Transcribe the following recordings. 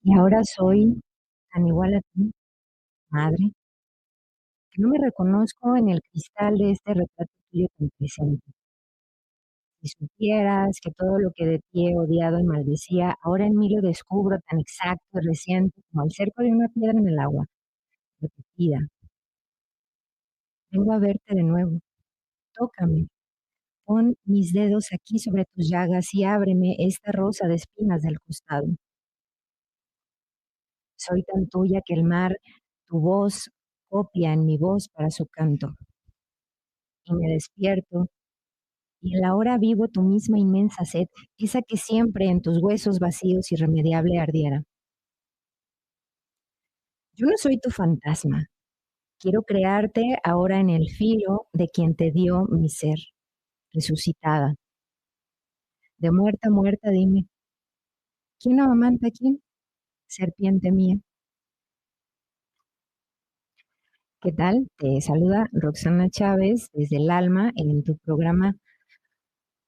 Y ahora soy tan igual a ti, madre, que no me reconozco en el cristal de este retrato tuyo tan presente. Si supieras que todo lo que de ti he odiado y maldecía, ahora en mí lo descubro tan exacto y reciente como el cerco de una piedra en el agua, repetida. Vengo a verte de nuevo. Tócame. Pon mis dedos aquí sobre tus llagas y ábreme esta rosa de espinas del costado. Soy tan tuya que el mar, tu voz, copia en mi voz para su canto. Y me despierto, y en la hora vivo tu misma inmensa sed, esa que siempre en tus huesos vacíos irremediable ardiera. Yo no soy tu fantasma, quiero crearte ahora en el filo de quien te dio mi ser, resucitada. De muerta a muerta, dime, ¿quién amamanta a quién? Serpiente mía. ¿Qué tal? Te saluda Roxana Chávez desde el alma en tu programa,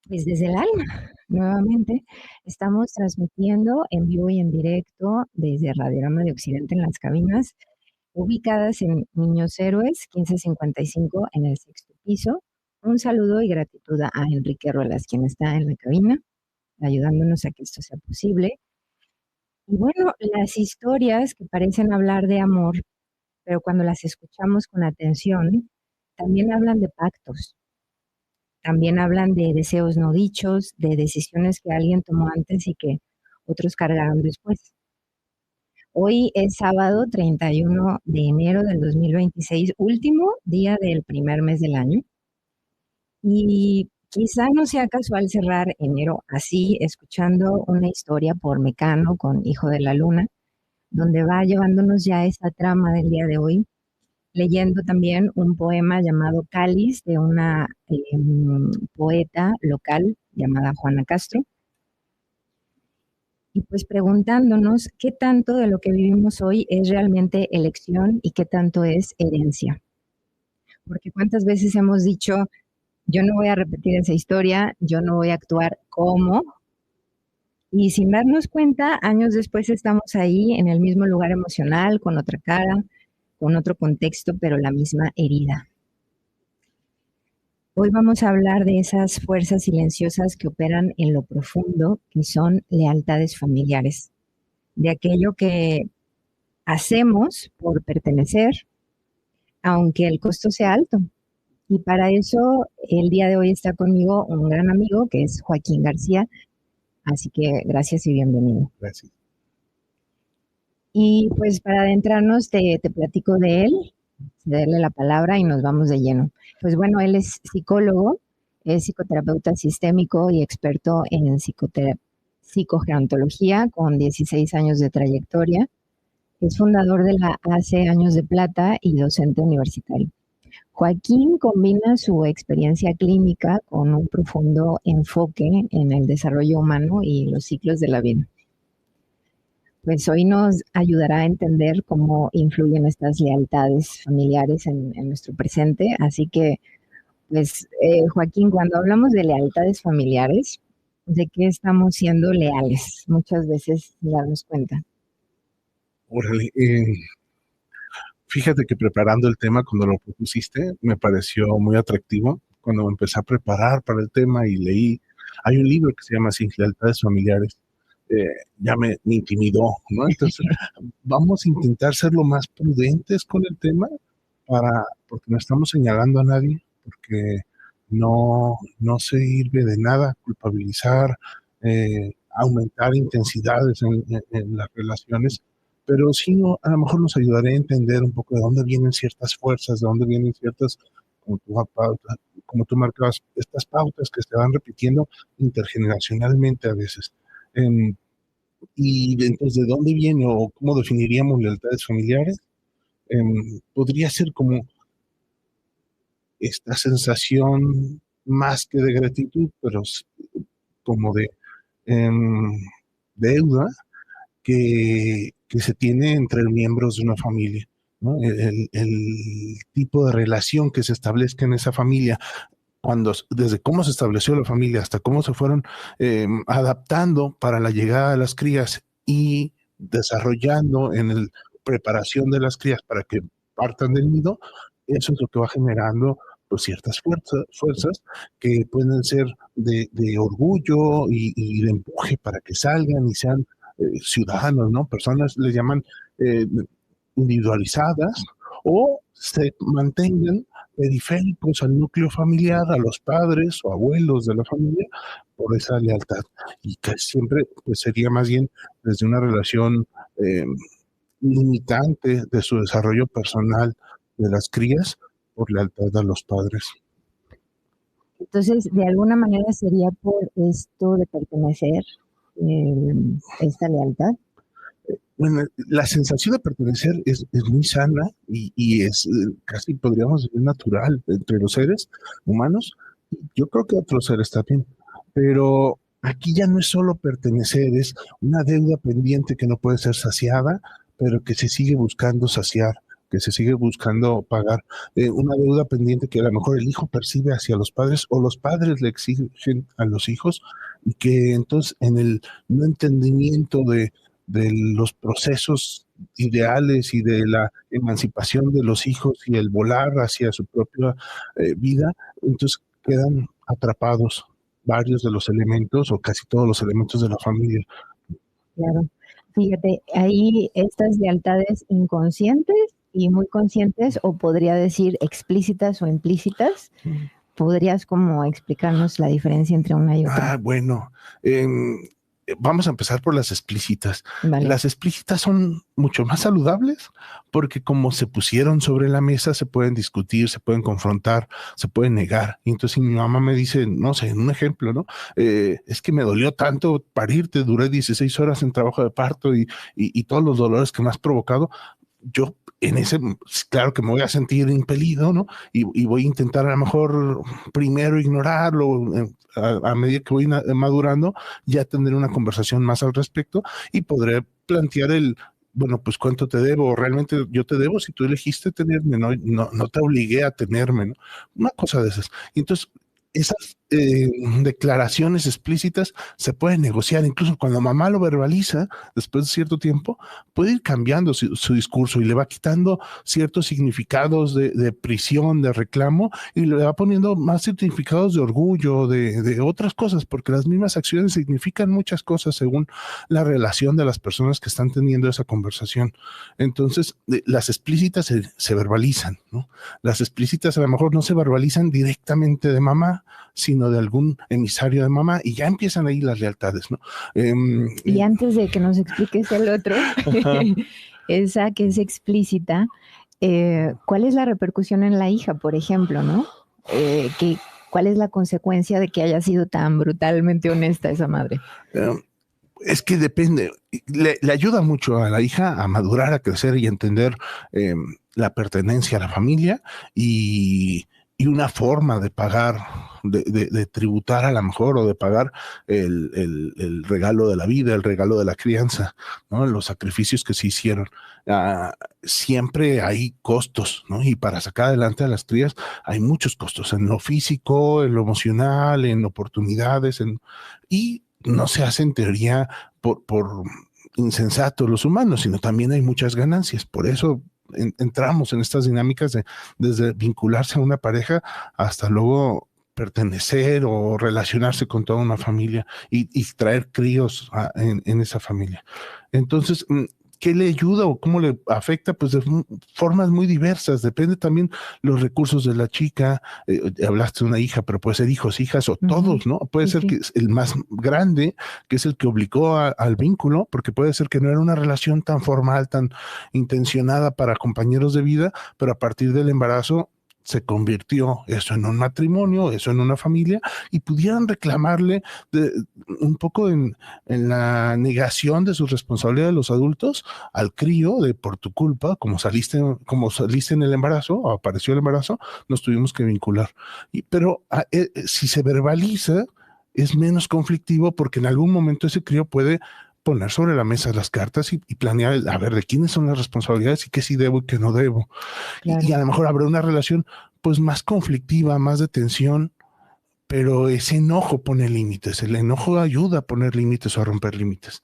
pues desde el alma. Nuevamente estamos transmitiendo en vivo y en directo desde Radiorama de Occidente en las cabinas ubicadas en Niños Héroes 1555 en el sexto piso. Un saludo y gratitud a Enrique Ruelas, quien está en la cabina, ayudándonos a que esto sea posible. Y bueno, las historias que parecen hablar de amor, pero cuando las escuchamos con atención, también hablan de pactos, también hablan de deseos no dichos, de decisiones que alguien tomó antes y que otros cargaron después. Hoy es sábado 31 de enero del 2026, último día del primer mes del año. Y quizá no sea casual cerrar enero así, escuchando una historia por Mecano con Hijo de la Luna, donde va llevándonos ya esta trama del día de hoy, leyendo también un poema llamado Cáliz de una poeta local llamada Juana Castro, y pues preguntándonos qué tanto de lo que vivimos hoy es realmente elección y qué tanto es herencia. Porque cuántas veces hemos dicho, yo no voy a repetir esa historia, yo no voy a actuar como, y sin darnos cuenta, años después estamos ahí en el mismo lugar emocional, con otra cara, con otro contexto, pero la misma herida. Hoy vamos a hablar de esas fuerzas silenciosas que operan en lo profundo, que son lealtades familiares, de aquello que hacemos por pertenecer, aunque el costo sea alto. Y para eso, el día de hoy está conmigo un gran amigo que es Joaquín García. Así que gracias y bienvenido. Gracias. Y pues para adentrarnos, te platico de él, darle la palabra y nos vamos de lleno. Pues bueno, él es psicólogo, es psicoterapeuta sistémico y experto en psicogerontología con 16 años de trayectoria. Es fundador de la AC Años de Plata y docente universitario. Joaquín combina su experiencia clínica con un profundo enfoque en el desarrollo humano y los ciclos de la vida. Pues hoy nos ayudará a entender cómo influyen estas lealtades familiares en nuestro presente. Así que, pues, Joaquín, cuando hablamos de lealtades familiares, ¿de qué estamos siendo leales? Muchas veces sin darnos cuenta. Órale, fíjate que preparando el tema, cuando lo propusiste, me pareció muy atractivo. Cuando me empecé a preparar para el tema y leí, hay un libro que se llama Sin lealtades familiares, ya me intimidó, ¿no? Entonces, vamos a intentar ser lo más prudentes con el tema, porque no estamos señalando a nadie, porque no sirve de nada culpabilizar, aumentar intensidades en las relaciones, pero sí a lo mejor nos ayudará a entender un poco de dónde vienen ciertas fuerzas, de dónde vienen ciertas, como tú marcabas, estas pautas que se van repitiendo intergeneracionalmente a veces. Y entonces, ¿de dónde viene o cómo definiríamos lealtades familiares? Podría ser como esta sensación más que de gratitud, pero como de deuda que se tiene entre miembros de una familia, ¿no? El tipo de relación que se establezca en esa familia, desde cómo se estableció la familia hasta cómo se fueron adaptando para la llegada de las crías y desarrollando en la preparación de las crías para que partan del nido, eso es lo que va generando pues ciertas fuerzas que pueden ser de orgullo y de empuje para que salgan y sean ciudadanos, ¿no? Personas les llaman eh, individualizadas o se mantengan periféricos al núcleo familiar, a los padres o abuelos de la familia, por esa lealtad. Y que siempre pues, sería más bien desde una relación eh, limitante de su desarrollo personal de las crías por lealtad a los padres. Entonces, de alguna manera sería por esto de pertenecer, esta lealtad. Bueno, la sensación de pertenecer es muy sana y es casi podríamos decir natural entre los seres humanos. Yo creo que otros seres también, pero aquí ya no es solo pertenecer, es una deuda pendiente que no puede ser saciada, pero que se sigue buscando saciar, que se sigue buscando pagar. Una deuda pendiente que a lo mejor el hijo percibe hacia los padres o los padres le exigen a los hijos y que entonces en el no entendimiento de los procesos ideales y de la emancipación de los hijos y el volar hacia su propia vida, entonces quedan atrapados varios de los elementos o casi todos los elementos de la familia. Claro. Fíjate, hay estas lealtades inconscientes y muy conscientes, o podría decir explícitas o implícitas. ¿Podrías como explicarnos la diferencia entre una y otra? Bueno, vamos a empezar por las explícitas. Vale. Las explícitas son mucho más saludables porque como se pusieron sobre la mesa, se pueden discutir, se pueden confrontar, se pueden negar. Y entonces si mi mamá me dice, no sé, un ejemplo, ¿no? Es que me dolió tanto parirte, duré 16 horas en trabajo de parto y todos los dolores que me has provocado, yo en ese, claro que me voy a sentir impelido, ¿no? Y voy a intentar a lo mejor primero ignorarlo, a medida que voy madurando, ya tendré una conversación más al respecto y podré plantear bueno, pues cuánto te debo, realmente yo te debo si tú elegiste tenerme, no te obligué a tenerme, ¿no? Una cosa de esas. Y entonces, esas declaraciones explícitas se pueden negociar, incluso cuando mamá lo verbaliza, después de cierto tiempo, puede ir cambiando su discurso y le va quitando ciertos significados de prisión, de reclamo, y le va poniendo más significados de orgullo, de otras cosas, porque las mismas acciones significan muchas cosas según la relación de las personas que están teniendo esa conversación. Entonces, las explícitas se verbalizan, ¿no? Las explícitas a lo mejor no se verbalizan directamente de mamá, sino de algún emisario de mamá, y ya empiezan ahí las lealtades, ¿no? Y antes de que nos expliques el otro, esa que es explícita, ¿cuál es la repercusión en la hija, por ejemplo, no? ¿Cuál es la consecuencia de que haya sido tan brutalmente honesta esa madre? Es que depende, le ayuda mucho a la hija a madurar, a crecer y entender la pertenencia a la familia y una forma de pagar, de tributar a lo mejor o de pagar el regalo de la vida, el regalo de la crianza, ¿no? Los sacrificios que se hicieron. Siempre hay costos, ¿no? Y para sacar adelante a las crías hay muchos costos en lo físico, en lo emocional, en oportunidades, y no se hace en teoría por insensatos los humanos, sino también hay muchas ganancias. Por eso entramos en estas dinámicas desde vincularse a una pareja hasta luego pertenecer o relacionarse con toda una familia y traer críos en esa familia. Entonces, ¿qué le ayuda o cómo le afecta? Pues de formas muy diversas, depende también los recursos de la chica, hablaste de una hija, pero puede ser hijos, hijas o todos, ¿no? Puede ser que el más grande, que es el que obligó al vínculo, porque puede ser que no era una relación tan formal, tan intencionada para compañeros de vida, pero a partir del embarazo se convirtió eso en un matrimonio, eso en una familia, y pudieran reclamarle un poco en la negación de su responsabilidad de los adultos al crío de por tu culpa, como saliste en el embarazo, o apareció el embarazo, nos tuvimos que vincular. Pero si se verbaliza, es menos conflictivo porque en algún momento ese crío puede poner sobre la mesa las cartas y planear, a ver, de quiénes son las responsabilidades y qué sí debo y qué no debo. Claro. Y a lo mejor habrá una relación pues más conflictiva, más de tensión, pero ese enojo pone límites, el enojo ayuda a poner límites o a romper límites.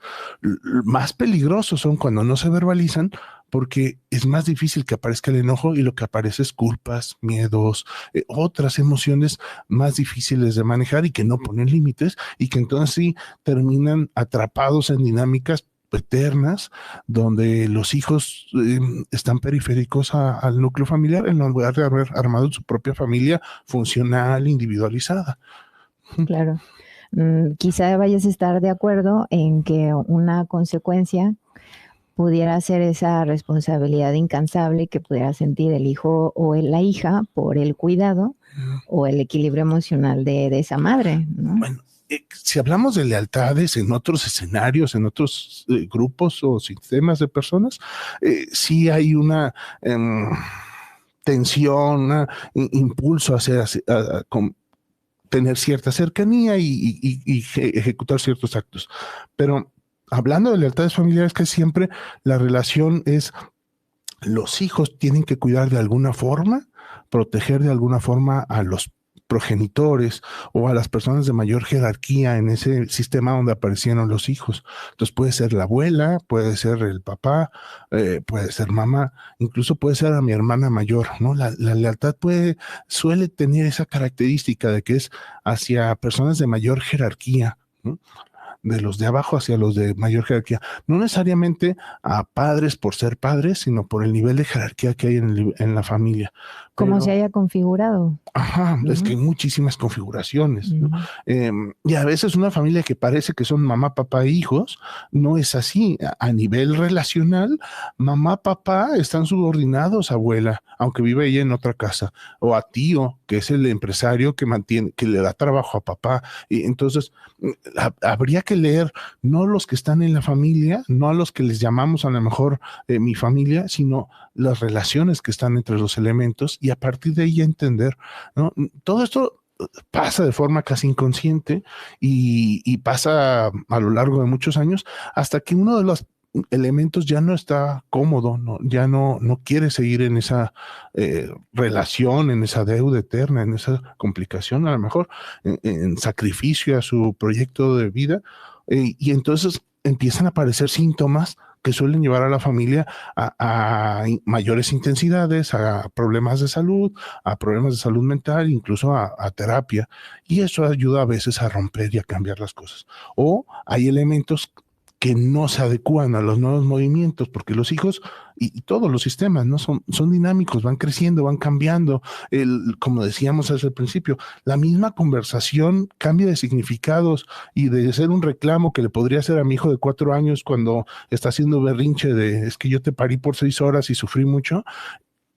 Más peligrosos son cuando no se verbalizan, porque es más difícil que aparezca el enojo y lo que aparece es culpas, miedos, otras emociones más difíciles de manejar y que no ponen límites y que entonces sí terminan atrapados en dinámicas eternas, donde los hijos están periféricos al núcleo familiar en lugar de haber armado su propia familia funcional, individualizada. Claro. Quizá vayas a estar de acuerdo en que una consecuencia pudiera ser esa responsabilidad incansable que pudiera sentir el hijo o la hija por el cuidado o el equilibrio emocional de esa madre, ¿no? Bueno, si hablamos de lealtades en otros escenarios, en otros grupos o sistemas de personas, sí hay una tensión, un impulso hacia tener cierta cercanía y ejecutar ciertos actos. Pero hablando de lealtades familiares, que siempre la relación es, los hijos tienen que cuidar de alguna forma, proteger de alguna forma a los progenitores o a las personas de mayor jerarquía en ese sistema donde aparecieron los hijos. Entonces puede ser la abuela, puede ser el papá, puede ser mamá, incluso puede ser a mi hermana mayor, ¿no? La lealtad suele tener esa característica de que es hacia personas de mayor jerarquía, ¿no? De los de abajo hacia los de mayor jerarquía. No necesariamente a padres por ser padres, sino por el nivel de jerarquía que hay en la familia. Como se haya configurado. Ajá, es que hay muchísimas configuraciones, ¿no? Y a veces una familia que parece que son mamá, papá e hijos, no es así. A nivel relacional, mamá, papá están subordinados a abuela, aunque vive ella en otra casa, o a tío, que es el empresario que mantiene, que le da trabajo a papá. Y entonces, habría que leer no los que están en la familia, no a los que les llamamos a lo mejor mi familia, sino las relaciones que están entre los elementos y a partir de ahí entender, ¿no? Todo esto pasa de forma casi inconsciente y pasa a lo largo de muchos años hasta que uno de los elementos ya no está cómodo, ¿no? Ya no quiere seguir en esa relación, en esa deuda eterna, en esa complicación, a lo mejor en sacrificio a su proyecto de vida, y entonces empiezan a aparecer síntomas que suelen llevar a la familia a mayores intensidades, a problemas de salud mental, incluso a terapia, y eso ayuda a veces a romper y a cambiar las cosas. O hay elementos que no se adecúan a los nuevos movimientos, porque los hijos y todos los sistemas, ¿no? Son dinámicos, van creciendo, van cambiando. Como decíamos desde el principio, la misma conversación cambia de significados y de ser un reclamo que le podría hacer a mi hijo de 4 años cuando está haciendo berrinche de es que yo te parí por 6 horas y sufrí mucho.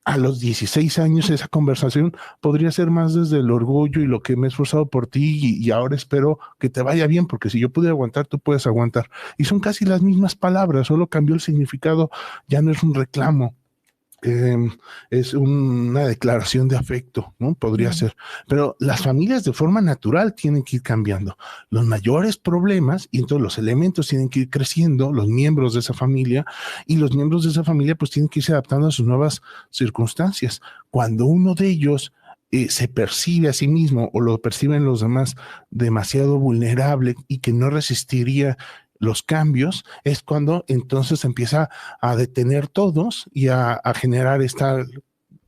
A los 16 años esa conversación podría ser más desde el orgullo y lo que me he esforzado por ti y ahora espero que te vaya bien, porque si yo pude aguantar, tú puedes aguantar. Y son casi las mismas palabras, solo cambió el significado, ya no es un reclamo. Es una declaración de afecto, ¿no? Podría ser. Pero las familias de forma natural tienen que ir cambiando. Los mayores problemas, y entonces los elementos tienen que ir creciendo, los miembros de esa familia, y los miembros de esa familia pues tienen que irse adaptando a sus nuevas circunstancias. Cuando uno de ellos se percibe a sí mismo o lo perciben los demás demasiado vulnerable y que no resistiría los cambios, es cuando entonces empieza a detener todos y a generar esta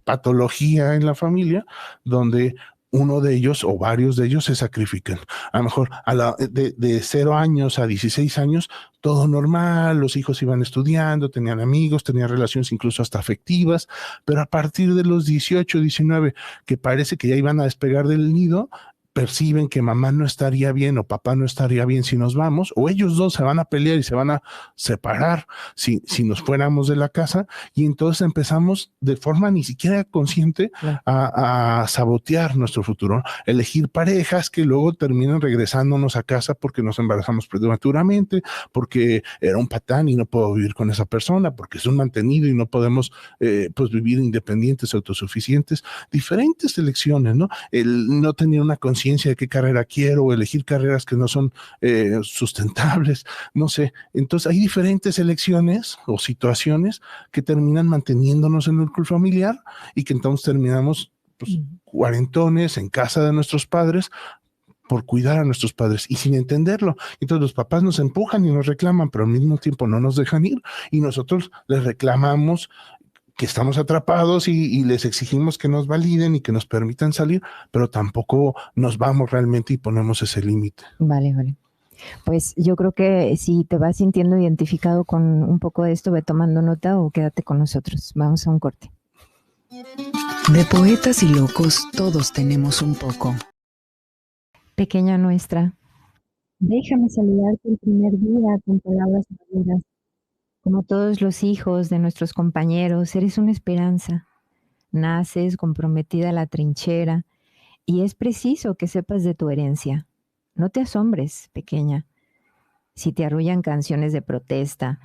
patología en la familia donde uno de ellos o varios de ellos se sacrifican. A lo mejor de 0 años a 16 años, todo normal, los hijos iban estudiando, tenían amigos, tenían relaciones incluso hasta afectivas, pero a partir de los 18, 19, que parece que ya iban a despegar del nido, perciben que mamá no estaría bien o papá no estaría bien si nos vamos, o ellos dos se van a pelear y se van a separar si nos fuéramos de la casa, y entonces empezamos de forma ni siquiera consciente a sabotear nuestro futuro, elegir parejas que luego terminan regresándonos a casa porque nos embarazamos prematuramente, porque era un patán y no puedo vivir con esa persona, porque es un mantenido y no podemos pues vivir independientes, autosuficientes, diferentes elecciones, ¿no? El no tener una conciencia de qué carrera quiero, o elegir carreras que no son sustentables, no sé. Entonces hay diferentes elecciones o situaciones que terminan manteniéndonos en el núcleo familiar y que entonces terminamos pues, cuarentones en casa de nuestros padres por cuidar a nuestros padres y sin entenderlo. Entonces los papás nos empujan y nos reclaman, pero al mismo tiempo no nos dejan ir y nosotros les reclamamos que estamos atrapados y les exigimos que nos validen y que nos permitan salir, pero tampoco nos vamos realmente y ponemos ese límite. Vale. Pues yo creo que si te vas sintiendo identificado con un poco de esto, ve tomando nota o quédate con nosotros. Vamos a un corte. De poetas y locos, todos tenemos un poco. Pequeña nuestra, déjame saludarte el primer día con palabras maduras. Como todos los hijos de nuestros compañeros, eres una esperanza. Naces comprometida a la trinchera y es preciso que sepas de tu herencia. No te asombres, pequeña, si te arrullan canciones de protesta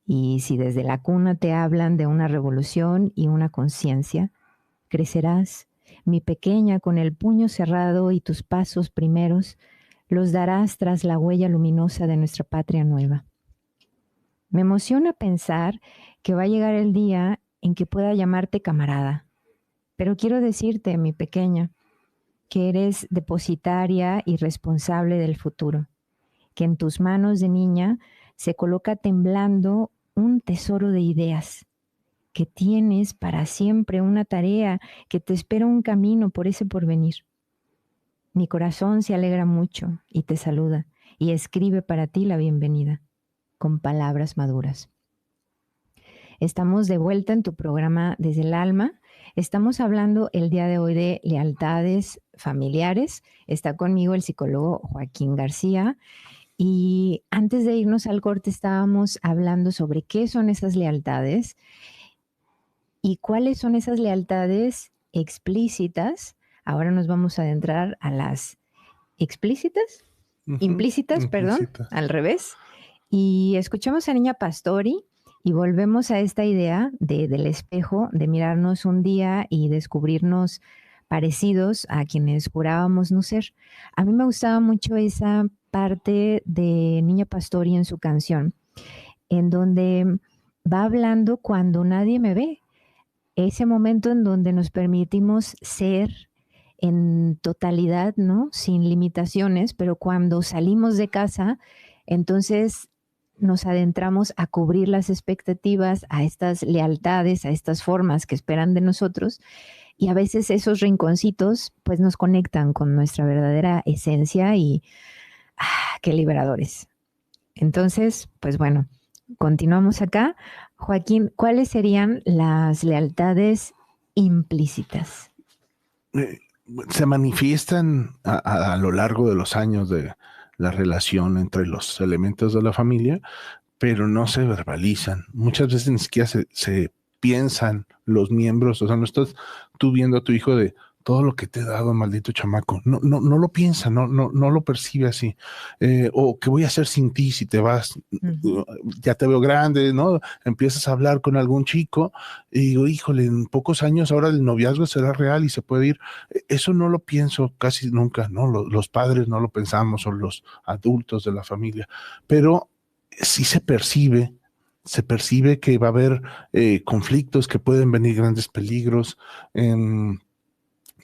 y si desde la cuna te hablan de una revolución y una conciencia. Crecerás, mi pequeña, con el puño cerrado y tus pasos primeros los darás tras la huella luminosa de nuestra patria nueva. Me emociona pensar que va a llegar el día en que pueda llamarte camarada, pero quiero decirte, mi pequeña, que eres depositaria y responsable del futuro, que en tus manos de niña se coloca temblando un tesoro de ideas, que tienes para siempre una tarea, que te espera un camino por ese porvenir. Mi corazón se alegra mucho y te saluda y escribe para ti la bienvenida, con palabras maduras. Estamos de vuelta en tu programa Desde el Alma. Estamos hablando el día de hoy de lealtades familiares. Está conmigo el psicólogo Joaquín García. Y antes de irnos al corte estábamos hablando sobre qué son esas lealtades y cuáles son esas lealtades explícitas. Ahora nos vamos a adentrar a las explícitas, implícitas, perdón, al revés. Y escuchamos a Niña Pastori y volvemos a esta idea del espejo, de mirarnos un día y descubrirnos parecidos a quienes jurábamos no ser. A mí me gustaba mucho esa parte de Niña Pastori en su canción, en donde va hablando cuando nadie me ve. Ese momento en donde nos permitimos ser en totalidad, ¿no? Sin limitaciones, pero cuando salimos de casa, entonces nos adentramos a cubrir las expectativas, a estas lealtades, a estas formas que esperan de nosotros, y a veces esos rinconcitos pues nos conectan con nuestra verdadera esencia y qué liberadores. Entonces, pues bueno, continuamos acá. Joaquín, ¿cuáles serían las lealtades implícitas? Se manifiestan a lo largo de los años de la relación entre los elementos de la familia, pero no se verbalizan. Muchas veces ni siquiera se piensan los miembros, o sea, no estás tú viendo a tu hijo de todo lo que te he dado, maldito chamaco. No lo piensa, no lo percibe así. O ¿qué voy a hacer sin ti si te vas? Ya te veo grande, ¿no? Empiezas a hablar con algún chico y digo, híjole, en pocos años ahora el noviazgo será real y se puede ir. Eso no lo pienso casi nunca, ¿no? Los padres no lo pensamos, o los adultos de la familia, pero sí se percibe que va a haber conflictos, que pueden venir grandes peligros.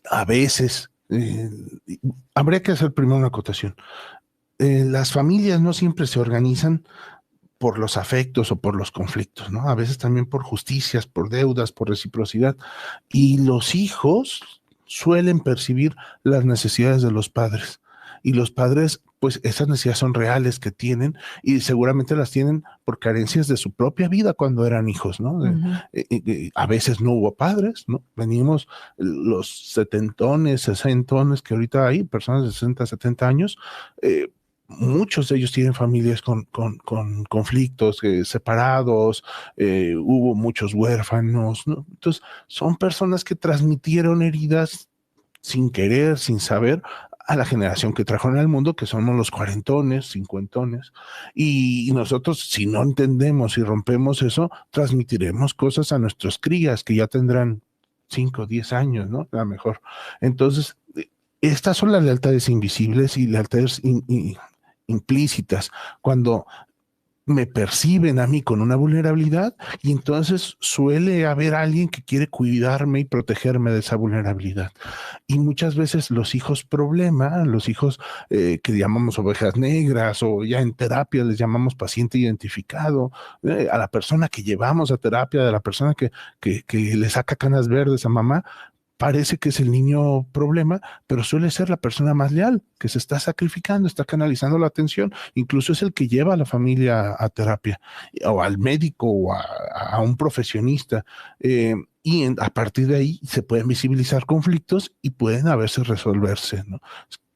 A veces, habría que hacer primero una acotación. Las familias no siempre se organizan por los afectos o por los conflictos, ¿no? A veces también por justicias, por deudas, por reciprocidad. Y los hijos suelen percibir las necesidades de los padres. Y los padres, pues esas necesidades son reales que tienen y seguramente las tienen por carencias de su propia vida cuando eran hijos, ¿no? A veces no hubo padres, ¿no? Venimos los setentones, sesentones, que ahorita hay personas de 60, 70 años, muchos de ellos tienen familias con conflictos, separados, hubo muchos huérfanos, ¿no? Entonces, son personas que transmitieron heridas sin querer, sin saber, a la generación que trajeron al mundo, que somos los cuarentones, cincuentones, y nosotros, si no entendemos y rompemos eso, transmitiremos cosas a nuestros crías, que ya tendrán 5, 10 años, ¿no? A lo mejor. Entonces, estas son las lealtades invisibles y lealtades implícitas, cuando me perciben a mí con una vulnerabilidad y entonces suele haber alguien que quiere cuidarme y protegerme de esa vulnerabilidad. Y muchas veces los hijos problema, los hijos que llamamos ovejas negras o ya en terapia les llamamos paciente identificado, a la persona que llevamos a terapia, a la persona que le saca canas verdes a mamá, parece que es el niño problema, pero suele ser la persona más leal, que se está sacrificando, está canalizando la atención, incluso es el que lleva a la familia a terapia, o al médico, o a un profesionista, a partir de ahí se pueden visibilizar conflictos y pueden a veces resolverse, ¿no?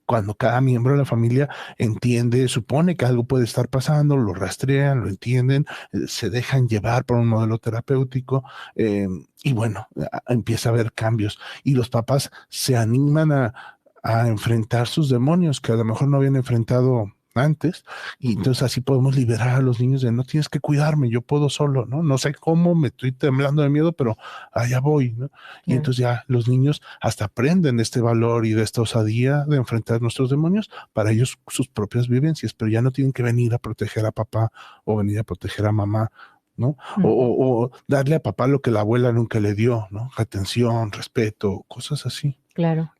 Cuando cada miembro de la familia entiende, supone que algo puede estar pasando, lo rastrean, lo entienden, se dejan llevar por un modelo terapéutico, y bueno, empieza a haber cambios. Y los papás se animan a enfrentar sus demonios que a lo mejor no habían enfrentado antes, y entonces así podemos liberar a los niños de no tienes que cuidarme, yo puedo solo, ¿no? No sé cómo, me estoy temblando de miedo, pero allá voy, ¿no? Y entonces ya los niños hasta aprenden este valor y de esta osadía de enfrentar nuestros demonios para ellos, sus propias vivencias, pero ya no tienen que venir a proteger a papá o venir a proteger a mamá, ¿no? O darle a papá lo que la abuela nunca le dio, ¿no? Atención, respeto, cosas así. Claro.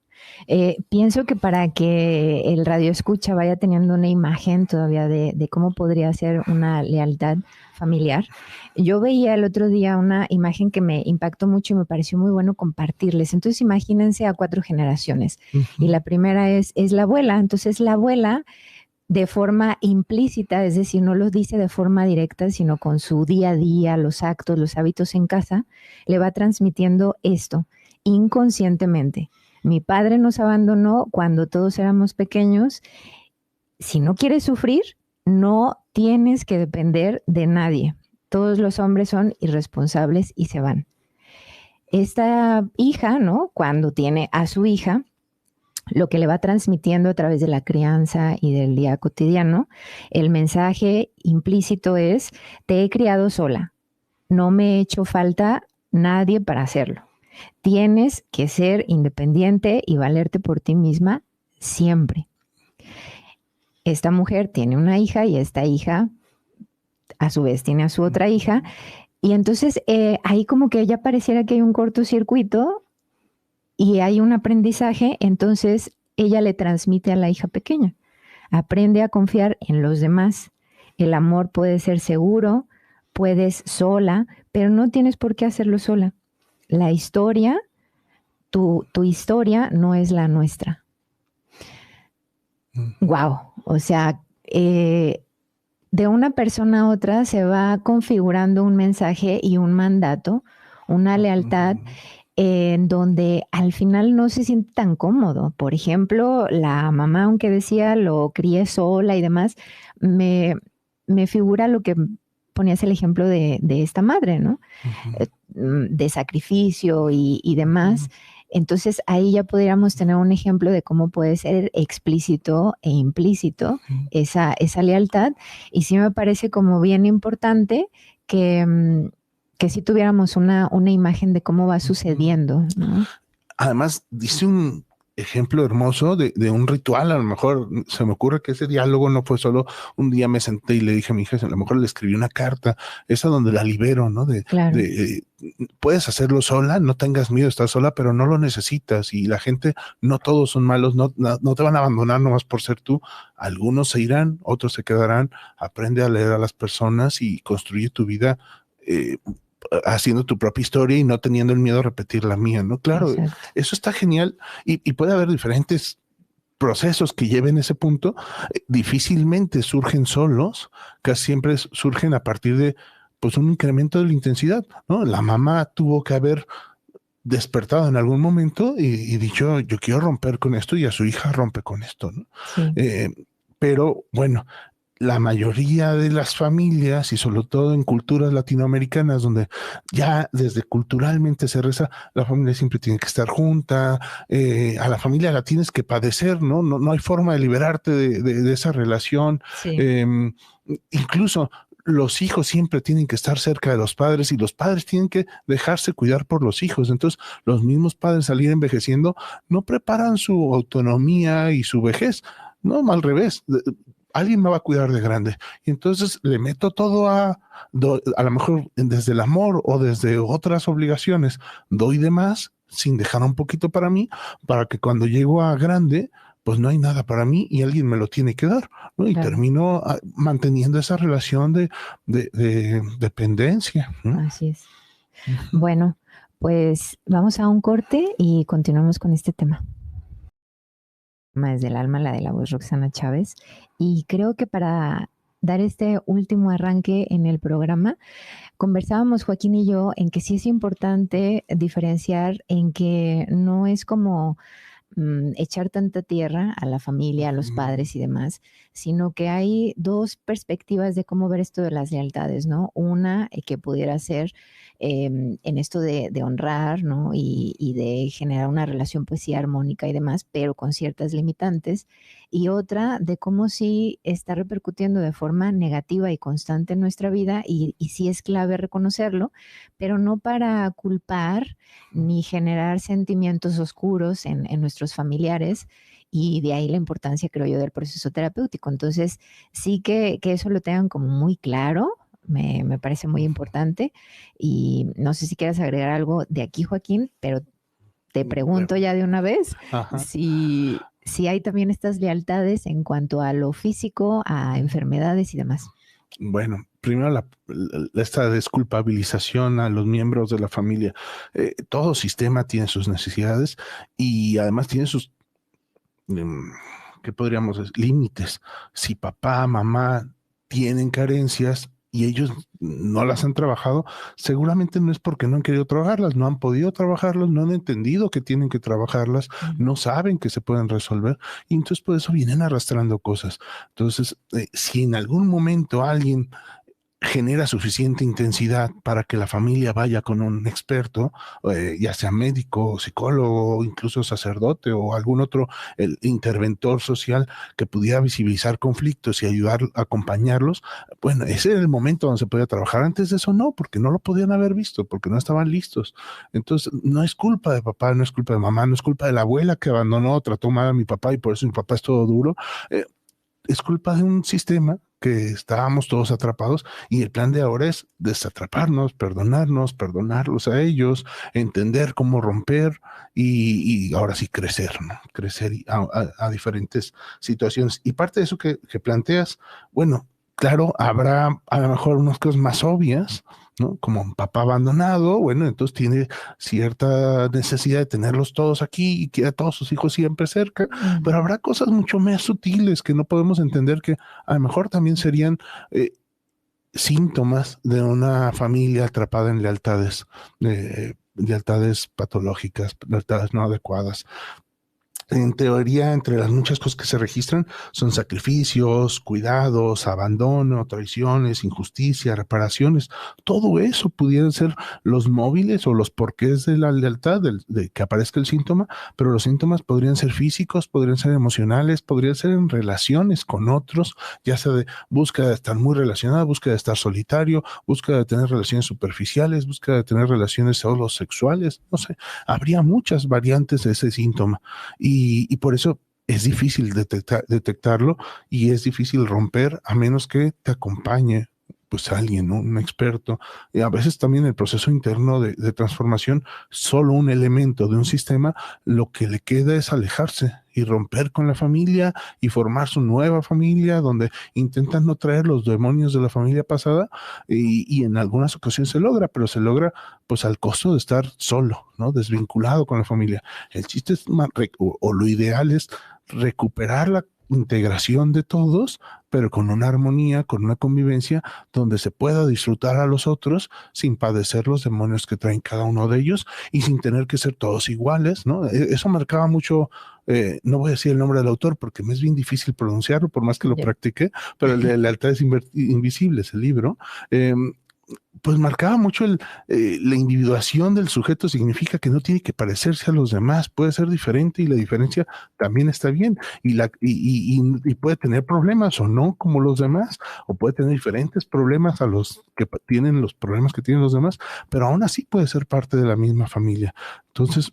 Pienso que para que el radio escucha vaya teniendo una imagen todavía de cómo podría ser una lealtad familiar, yo veía el otro día una imagen que me impactó mucho y me pareció muy bueno compartirles. Entonces imagínense a 4 generaciones y la primera es la abuela. Entonces la abuela, de forma implícita, es decir, no lo dice de forma directa, sino con su día a día, los actos, los hábitos en casa, le va transmitiendo esto inconscientemente. Mi padre nos abandonó cuando todos éramos pequeños. Si no quieres sufrir, no tienes que depender de nadie. Todos los hombres son irresponsables y se van. Esta hija, ¿no? Cuando tiene a su hija, lo que le va transmitiendo a través de la crianza y del día cotidiano, el mensaje implícito es: te he criado sola, no me he hecho falta nadie para hacerlo. Tienes que ser independiente y valerte por ti misma siempre. Esta mujer tiene una hija y esta hija a su vez tiene a su otra hija, y entonces ahí como que ya pareciera que hay un cortocircuito y hay un aprendizaje. Entonces ella le transmite a la hija pequeña: aprende a confiar en los demás, el amor puede ser seguro, puedes sola, pero no tienes por qué hacerlo sola. La historia, tu historia no es la nuestra. Wow, o sea, de una persona a otra se va configurando un mensaje y un mandato, una lealtad, en donde al final no se siente tan cómodo. Por ejemplo, la mamá, aunque decía lo crié sola y demás, me figura lo que ponías el ejemplo de esta madre, ¿no? De sacrificio y demás. Entonces ahí ya podríamos tener un ejemplo de cómo puede ser explícito e implícito esa lealtad. Y sí me parece como bien importante que sí tuviéramos una imagen de cómo va sucediendo, ¿no? Además, dice un ejemplo hermoso de un ritual. A lo mejor se me ocurre que ese diálogo no fue solo un día me senté y le dije a mi hija, a lo mejor le escribí una carta, esa donde la libero, ¿no? Claro. Puedes hacerlo sola, no tengas miedo de estar sola, pero no lo necesitas, y la gente, no todos son malos, no te van a abandonar nomás por ser tú. Algunos se irán, otros se quedarán. Aprende a leer a las personas y construye tu vida haciendo tu propia historia y no teniendo el miedo a repetir la mía, ¿no? Claro, exacto. Eso está genial, y puede haber diferentes procesos que lleven a ese punto. Difícilmente surgen solos, casi siempre surgen a partir de pues un incremento de la intensidad, ¿no? La mamá tuvo que haber despertado en algún momento y dicho, yo quiero romper con esto, y a su hija rompe con esto, ¿no? Sí. Pero bueno, la mayoría de las familias, y sobre todo en culturas latinoamericanas, donde ya desde culturalmente se reza, la familia siempre tiene que estar junta, a la familia la tienes que padecer, ¿no? No hay forma de liberarte de esa relación. Sí. Incluso los hijos siempre tienen que estar cerca de los padres, y los padres tienen que dejarse cuidar por los hijos. Entonces, los mismos padres, al ir envejeciendo, no preparan su autonomía y su vejez, no, al revés. alguien me va a cuidar de grande. Y entonces le meto todo a lo mejor desde el amor o desde otras obligaciones, doy de más sin dejar un poquito para mí, para que cuando llego a grande, pues no hay nada para mí y alguien me lo tiene que dar, ¿no? Y Claro. termino manteniendo esa relación de dependencia, ¿no? Así es. Ujú. Bueno, pues vamos a un corte y continuamos con este tema. Desde el alma, la de la voz Roxana Chávez. Y creo que para dar este último arranque en el programa, conversábamos Joaquín y yo en que sí es importante diferenciar en que no es como echar tanta tierra a la familia, a los padres y demás, sino que hay dos perspectivas de cómo ver esto de las lealtades, ¿no? Una que pudiera ser en esto de honrar, ¿no? Y de generar una relación, pues sí, armónica y demás, pero con ciertas limitantes. Y otra de cómo sí está repercutiendo de forma negativa y constante en nuestra vida y sí es clave reconocerlo, pero no para culpar ni generar sentimientos oscuros en nuestros familiares. Y de ahí la importancia, creo yo, del proceso terapéutico. Entonces, sí que eso lo tengan como muy claro, me parece muy importante. Y no sé si quieras agregar algo de aquí, Joaquín, pero te pregunto ya de una vez Ajá. si hay también estas lealtades en cuanto a lo físico, a enfermedades y demás. Bueno, primero esta desculpabilización a los miembros de la familia. Todo sistema tiene sus necesidades y además tiene sus, ¿qué podríamos decir? Límites. Si papá, mamá tienen carencias y ellos no las han trabajado, seguramente no es porque no han querido trabajarlas, no han podido trabajarlas, no han entendido que tienen que trabajarlas, no saben que se pueden resolver y entonces por eso vienen arrastrando cosas. Entonces, si en algún momento alguien genera suficiente intensidad para que la familia vaya con un experto, ya sea médico, psicólogo, incluso sacerdote o algún otro el interventor social que pudiera visibilizar conflictos y ayudar a acompañarlos. Bueno, ese era el momento donde se podía trabajar. Antes de eso no, porque no lo podían haber visto, porque no estaban listos. Entonces, no es culpa de papá, no es culpa de mamá, no es culpa de la abuela que abandonó, trató mal a mi papá y por eso mi papá es todo duro. Es culpa de un sistema que estábamos todos atrapados y el plan de ahora es desatraparnos, perdonarlos a ellos, entender cómo romper y ahora sí crecer, ¿no? Crecer a diferentes situaciones. Y parte de eso que planteas, bueno, claro, habrá a lo mejor unas cosas más obvias, ¿no? Como un papá abandonado, bueno, entonces tiene cierta necesidad de tenerlos todos aquí y quiere a todos sus hijos siempre cerca, pero habrá cosas mucho más sutiles que no podemos entender que a lo mejor también serían síntomas de una familia atrapada en lealtades patológicas, lealtades no adecuadas. En teoría, entre las muchas cosas que se registran son sacrificios, cuidados, abandono, traiciones, injusticia, reparaciones. Todo eso pudieran ser los móviles o los porqués de la lealtad, de que aparezca el síntoma, pero los síntomas podrían ser físicos, podrían ser emocionales, podrían ser en relaciones con otros, ya sea de búsqueda de estar muy relacionado, búsqueda de estar solitario, búsqueda de tener relaciones superficiales, búsqueda de tener relaciones solo sexuales, no sé, habría muchas variantes de ese síntoma. Y por eso es difícil detectarlo y es difícil romper a menos que te acompañe pues alguien, ¿no? Un experto. Y a veces también el proceso interno de transformación, solo un elemento de un sistema, lo que le queda es alejarse y romper con la familia y formar su nueva familia donde intentan no traer los demonios de la familia pasada y en algunas ocasiones se logra, pero se logra pues al costo de estar solo, ¿no? Desvinculado con la familia. El chiste es, o lo ideal es recuperar la integración de todos, pero con una armonía, con una convivencia donde se pueda disfrutar a los otros sin padecer los demonios que traen cada uno de ellos y sin tener que ser todos iguales, ¿no? Eso marcaba mucho, no voy a decir el nombre del autor porque me es bien difícil pronunciarlo por más que lo practique, pero el de Lealtades Invisibles, el libro, pues marcaba mucho la individuación del sujeto, significa que no tiene que parecerse a los demás, puede ser diferente y la diferencia también está bien y puede tener problemas o no como los demás, o puede tener diferentes problemas a los que tienen los problemas que tienen los demás, pero aún así puede ser parte de la misma familia. Entonces,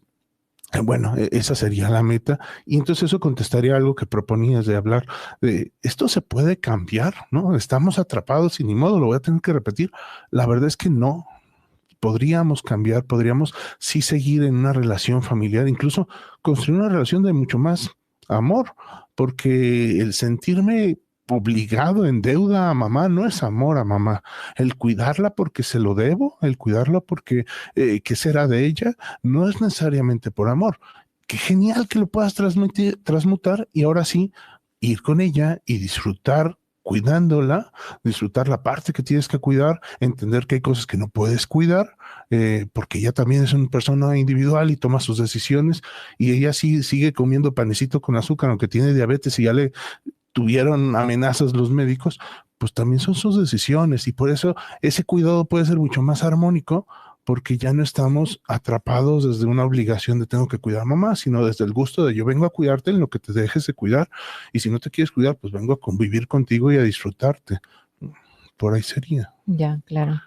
Bueno, esa sería la meta. Y entonces eso contestaría algo que proponías de hablar de esto se puede cambiar, ¿no? Estamos atrapados y ni modo, lo voy a tener que repetir. La verdad es que no. Podríamos cambiar, podríamos sí seguir en una relación familiar, incluso construir una relación de mucho más amor, porque el sentirme obligado en deuda a mamá no es amor a mamá. El cuidarla porque se lo debo, el cuidarla porque qué será de ella, no es necesariamente por amor. Qué genial que lo puedas transmutar y ahora sí ir con ella y disfrutar cuidándola, disfrutar la parte que tienes que cuidar, entender que hay cosas que no puedes cuidar, porque ella también es una persona individual y toma sus decisiones, y ella sí sigue comiendo panecito con azúcar, aunque tiene diabetes y ya le tuvieron amenazas los médicos, pues también son sus decisiones, y por eso ese cuidado puede ser mucho más armónico, porque ya no estamos atrapados desde una obligación de tengo que cuidar a mamá, sino desde el gusto de yo vengo a cuidarte en lo que te dejes de cuidar, y si no te quieres cuidar, pues vengo a convivir contigo y a disfrutarte. Por ahí sería. Ya, claro.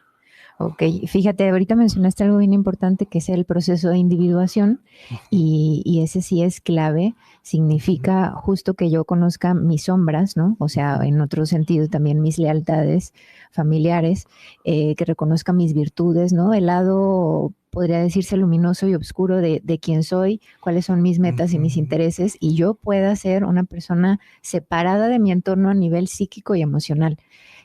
Ok, fíjate, ahorita mencionaste algo bien importante que es el proceso de individuación y ese sí es clave, significa justo que yo conozca mis sombras, ¿no? O sea, en otro sentido también mis lealtades familiares, que reconozca mis virtudes, ¿no? El lado, podría decirse, luminoso y oscuro de quién soy, cuáles son mis metas y mis intereses, y yo pueda ser una persona separada de mi entorno a nivel psíquico y emocional.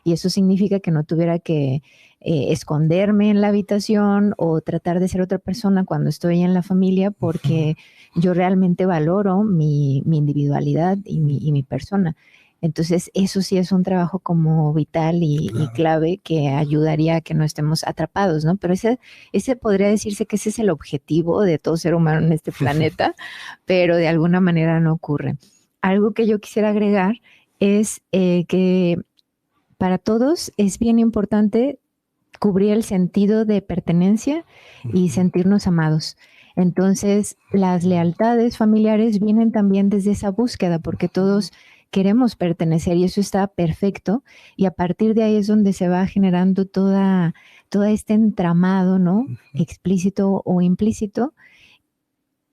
Y eso significa que no tuviera que esconderme en la habitación o tratar de ser otra persona cuando estoy en la familia, porque yo realmente valoro mi individualidad y mi persona. Entonces, eso sí es un trabajo como vital y clave que ayudaría a que no estemos atrapados, ¿no? Pero ese podría decirse que ese es el objetivo de todo ser humano en este planeta, pero de alguna manera no ocurre. Algo que yo quisiera agregar es que para todos es bien importante cubrir el sentido de pertenencia y sentirnos amados. Entonces, las lealtades familiares vienen también desde esa búsqueda, porque todos queremos pertenecer y eso está perfecto. Y a partir de ahí es donde se va generando todo este entramado, ¿no? Explícito o implícito,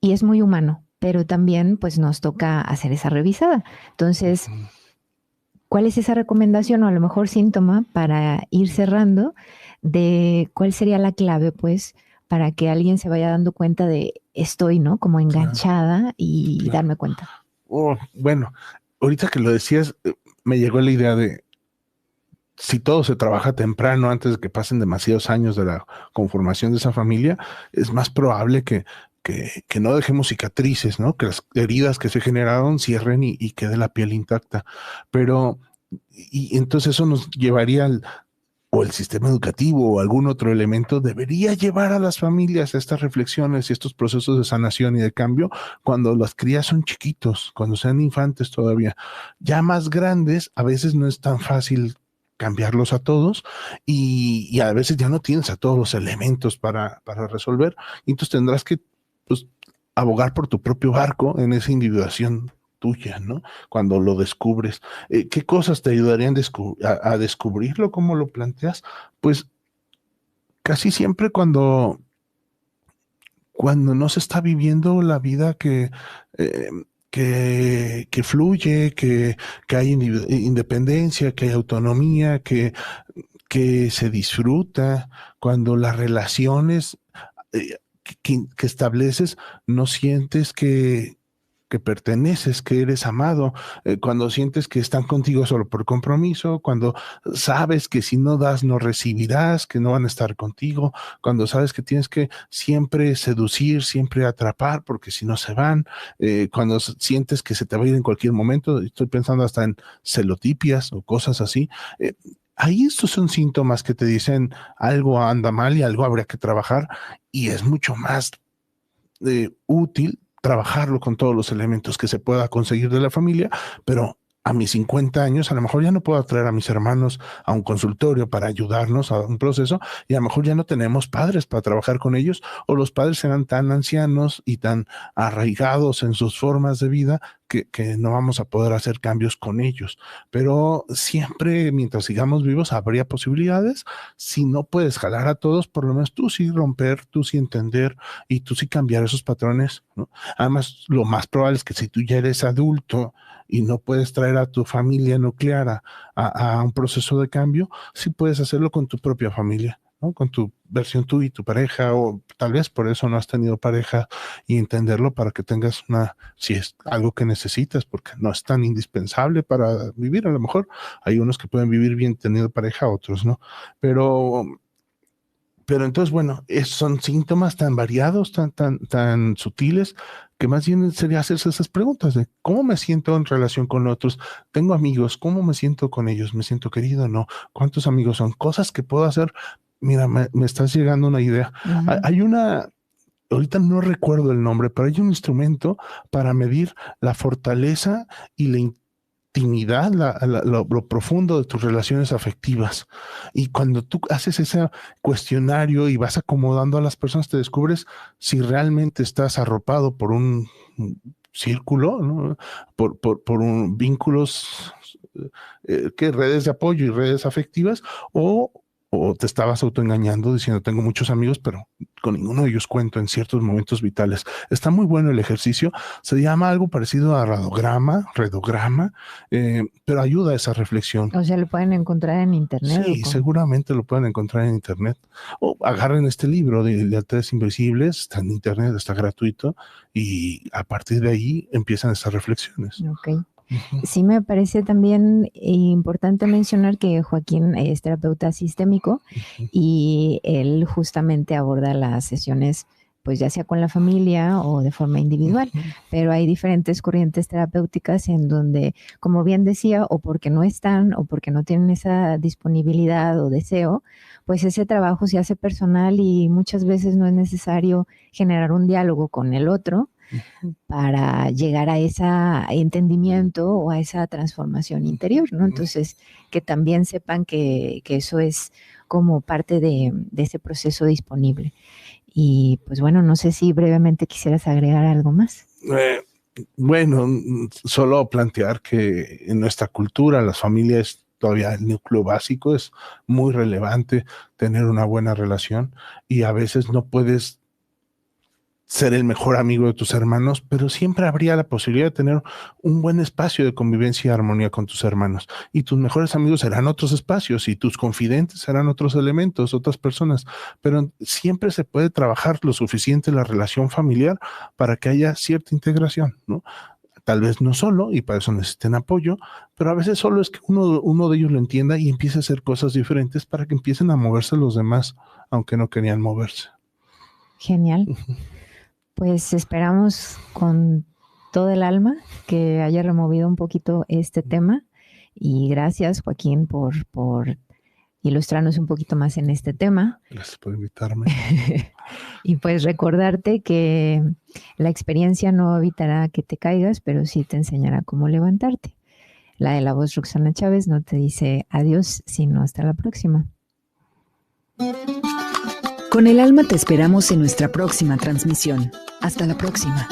y es muy humano, pero también pues nos toca hacer esa revisada. Entonces, ¿cuál es esa recomendación o a lo mejor síntoma para ir cerrando de cuál sería la clave, pues, para que alguien se vaya dando cuenta de estoy, ¿no? Como enganchada y darme cuenta? Bueno, ahorita que lo decías, me llegó la idea de si todo se trabaja temprano, antes de que pasen demasiados años de la conformación de esa familia, es más probable que no dejemos cicatrices, ¿no? Que las heridas que se generaron cierren y quede la piel intacta. Pero, y entonces eso nos llevaría o el sistema educativo o algún otro elemento debería llevar a las familias a estas reflexiones y estos procesos de sanación y de cambio cuando las crías son chiquitos, cuando sean infantes todavía. Ya más grandes, a veces no es tan fácil cambiarlos a todos y a veces ya no tienes a todos los elementos para resolver, y entonces tendrás que pues, abogar por tu propio barco en esa individuación tuya, ¿no? Cuando lo descubres. ¿Qué cosas te ayudarían a descubrirlo? ¿Cómo lo planteas? Pues casi siempre cuando no se está viviendo la vida que fluye, que hay independencia, que hay autonomía, que se disfruta, cuando las relaciones que estableces no sientes que perteneces, que eres amado, cuando sientes que están contigo solo por compromiso, cuando sabes que si no das no recibirás, que no van a estar contigo, cuando sabes que tienes que siempre seducir, siempre atrapar, porque si no se van, cuando sientes que se te va a ir en cualquier momento, estoy pensando hasta en celotipias o cosas así. Ahí estos son síntomas que te dicen algo anda mal y algo habría que trabajar, y es mucho más útil trabajarlo con todos los elementos que se pueda conseguir de la familia, pero a mis 50 años a lo mejor ya no puedo traer a mis hermanos a un consultorio para ayudarnos a un proceso, y a lo mejor ya no tenemos padres para trabajar con ellos, o los padres serán tan ancianos y tan arraigados en sus formas de vida que no vamos a poder hacer cambios con ellos, pero siempre mientras sigamos vivos habría posibilidades. Si no puedes jalar a todos, por lo menos tú sí romper, tú sí entender y tú sí cambiar esos patrones, ¿no? Además, lo más probable es que si tú ya eres adulto y no puedes traer a tu familia nuclear a un proceso de cambio, sí puedes hacerlo con tu propia familia, ¿no? Con tu versión tú y tu pareja, o tal vez por eso no has tenido pareja, y entenderlo para que tengas si es algo que necesitas, porque no es tan indispensable para vivir. A lo mejor hay unos que pueden vivir bien teniendo pareja, otros no, pero entonces, bueno, son síntomas tan variados, tan sutiles, que más bien sería hacerse esas preguntas de cómo me siento en relación con otros. Tengo amigos, ¿cómo me siento con ellos? ¿Me siento querido? ¿No? ¿Cuántos amigos son? Cosas que puedo hacer. Mira, me estás llegando una idea. Hay ahorita no recuerdo el nombre, pero hay un instrumento para medir la fortaleza y la intimidad, lo profundo de tus relaciones afectivas. Y cuando tú haces ese cuestionario y vas acomodando a las personas, te descubres si realmente estás arropado por un círculo, ¿no? por un vínculos, redes de apoyo y redes afectivas, o te estabas autoengañando diciendo tengo muchos amigos, pero con ninguno de ellos cuento en ciertos momentos vitales. Está muy bueno el ejercicio. Se llama algo parecido a redograma, pero ayuda a esa reflexión. O sea, lo pueden encontrar en internet. Sí, seguramente lo pueden encontrar en internet. O agarren este libro de Lealtades Invisibles, está en internet, está gratuito, y a partir de ahí empiezan esas reflexiones. Ok. Sí, me parece también importante mencionar que Joaquín es terapeuta sistémico y él justamente aborda las sesiones, pues ya sea con la familia o de forma individual, pero hay diferentes corrientes terapéuticas en donde, como bien decía, o porque no están o porque no tienen esa disponibilidad o deseo, pues ese trabajo se hace personal y muchas veces no es necesario generar un diálogo con el otro para llegar a ese entendimiento o a esa transformación interior, ¿no? Entonces, que también sepan que eso es como parte de ese proceso disponible. Y pues bueno, no sé si brevemente quisieras agregar algo más. Bueno, solo plantear que en nuestra cultura las familias, todavía el núcleo básico es muy relevante, tener una buena relación, y a veces no puedes ser el mejor amigo de tus hermanos, pero siempre habría la posibilidad de tener un buen espacio de convivencia y armonía con tus hermanos. Y tus mejores amigos serán otros espacios, y tus confidentes serán otros elementos, otras personas. Pero siempre se puede trabajar lo suficiente la relación familiar para que haya cierta integración, ¿no? Tal vez no solo, y para eso necesiten apoyo, pero a veces solo es que uno de ellos lo entienda y empiece a hacer cosas diferentes para que empiecen a moverse los demás, aunque no querían moverse. Genial. Pues esperamos con todo el alma que haya removido un poquito este tema, y gracias, Joaquín, por ilustrarnos un poquito más en este tema. Gracias por invitarme. Y pues recordarte que la experiencia no evitará que te caigas, pero sí te enseñará cómo levantarte. La de la voz Roxana Chávez no te dice adiós, sino hasta la próxima. Con el alma te esperamos en nuestra próxima transmisión. Hasta la próxima.